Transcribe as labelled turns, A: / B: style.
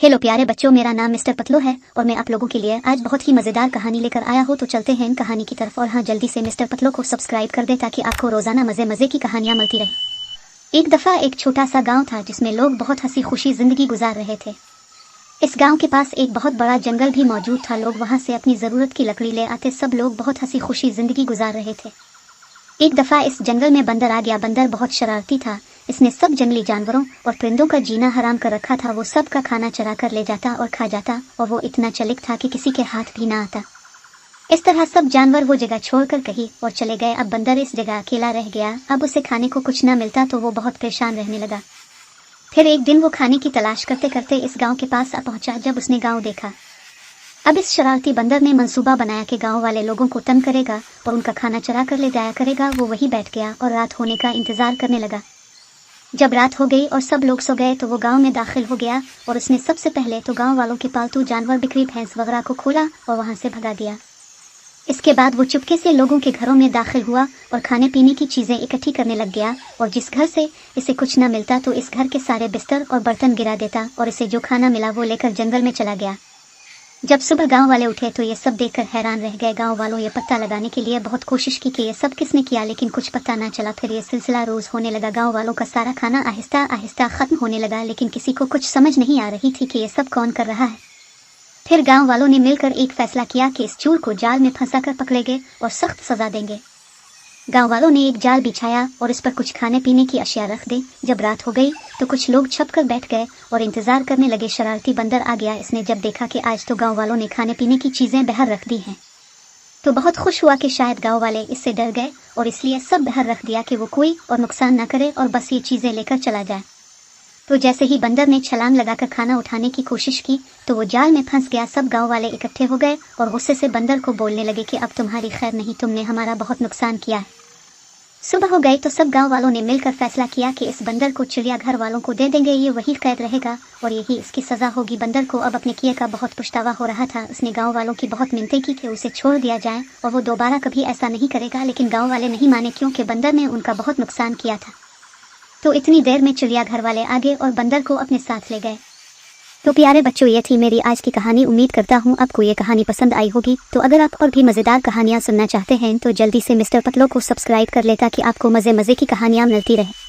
A: Hello प्यारे बच्चों, मेरा नाम मिस्टर पतलो है और मैं आप लोगों के लिए आज बहुत ही मज़ेदार कहानी लेकर आया हूँ। तो चलते हैं इन कहानी की तरफ। और हाँ, जल्दी से मिस्टर पतलो को सब्सक्राइब कर दे ताकि आपको रोज़ाना मज़े मज़े की कहानियाँ मिलती रहे। एक दफ़ा एक छोटा सा गाँव था जिसमें लोग बहुत हंसी खुशी ज़िंदगी गुजार रहे थे। इस गाँव के पास एक बहुत बड़ा जंगल भी मौजूद था। लोग वहाँ से अपनी ज़रूरत की लकड़ी ले आते। सब लोग बहुत हंसी खुशी ज़िंदगी गुजार रहे थे। एक दफ़ा इस जंगल में बंदर आ गया। बंदर बहुत शरारती था। इसने सब जंगली जानवरों और परिंदों का जीना हराम कर रखा था। वो सब का खाना चरा कर ले जाता और खा जाता, और वो इतना चालाक था कि किसी के हाथ भी ना आता। इस तरह सब जानवर वो जगह छोड़कर कहीं और चले गए। अब बंदर इस जगह अकेला रह गया। अब उसे खाने को कुछ ना मिलता तो वो बहुत परेशान रहने लगा। फिर एक दिन वो खाने की तलाश करते करते इस गाँव के पास आ पहुंचा। जब उसने गाँव देखा, अब इस शरारती बंदर ने मंसूबा बनाया कि गांव वाले लोगों को तंग करेगा और उनका खाना चरा कर ले जाया करेगा। वो वहीं बैठ गया और रात होने का इंतजार करने लगा। जब रात हो गई और सब लोग सो गए तो वो गांव में दाखिल हो गया और उसने सबसे पहले तो गांव वालों के पालतू जानवर बकरी भैंस वगैरह को खोला और वहां से भगा दिया। इसके बाद वो चुपके से लोगों के घरों में दाखिल हुआ और खाने पीने की चीज़ें इकट्ठी करने लग गया। और जिस घर से इसे कुछ न मिलता तो इस घर के सारे बिस्तर और बर्तन गिरा देता, और इसे जो खाना मिला वो लेकर जंगल में चला गया। जब सुबह गांव वाले उठे तो ये सब देखकर हैरान रह गए। गांव वालों ये पता लगाने के लिए बहुत कोशिश की कि ये सब किसने किया, लेकिन कुछ पता ना चला। फिर ये सिलसिला रोज होने लगा। गांव वालों का सारा खाना आहिस्ता आहिस्ता खत्म होने लगा, लेकिन किसी को कुछ समझ नहीं आ रही थी कि ये सब कौन कर रहा है। फिर गांव वालों ने मिलकर एक फैसला किया कि इस चोर को जाल में फंसा कर पकड़ेंगे और सख्त सजा देंगे। गांव वालों ने एक जाल बिछाया और इस पर कुछ खाने पीने की अशिया रख दी। जब रात हो गई तो कुछ लोग छप कर बैठ गए और इंतजार करने लगे। शरारती बंदर आ गया। इसने जब देखा कि आज तो गांव वालों ने खाने पीने की चीजें बाहर रख दी हैं, तो बहुत खुश हुआ कि शायद गांव वाले इससे डर गए और इसलिए सब बाहर रख दिया कि वो कोई और नुकसान न करे और बस ये चीजें लेकर चला जाए। तो जैसे ही बंदर ने छलांग लगाकर खाना उठाने की कोशिश की तो वो जाल में फंस गया। सब गांव वाले इकट्ठे हो गए और गुस्से से बंदर को बोलने लगे कि अब तुम्हारी खैर नहीं, तुमने हमारा बहुत नुकसान किया है। सुबह हो गई तो सब गांव वालों ने मिलकर फैसला किया कि इस बंदर को चिड़ियाघर वालों को दे देंगे। ये वही कैद रहेगा और यही इसकी सजा होगी। बंदर को अब अपने किए का बहुत पछतावा हो रहा था। उसने गांव वालों की बहुत मिन्नतें की कि उसे छोड़ दिया जाए और वो दोबारा कभी ऐसा नहीं करेगा, लेकिन गांव वाले नहीं माने क्योंकि बंदर ने उनका बहुत नुकसान किया था। तो इतनी देर में चिड़ियाघर वाले आ गए और बंदर को अपने साथ ले गए। तो प्यारे बच्चों, ये थी मेरी आज की कहानी। उम्मीद करता हूँ आपको ये कहानी पसंद आई होगी। तो अगर आप और भी मज़ेदार कहानियाँ सुनना चाहते हैं तो जल्दी से मिस्टर पतलो को सब्सक्राइब कर ले ताकि आपको मज़े मज़े की कहानियाँ मिलती रहे।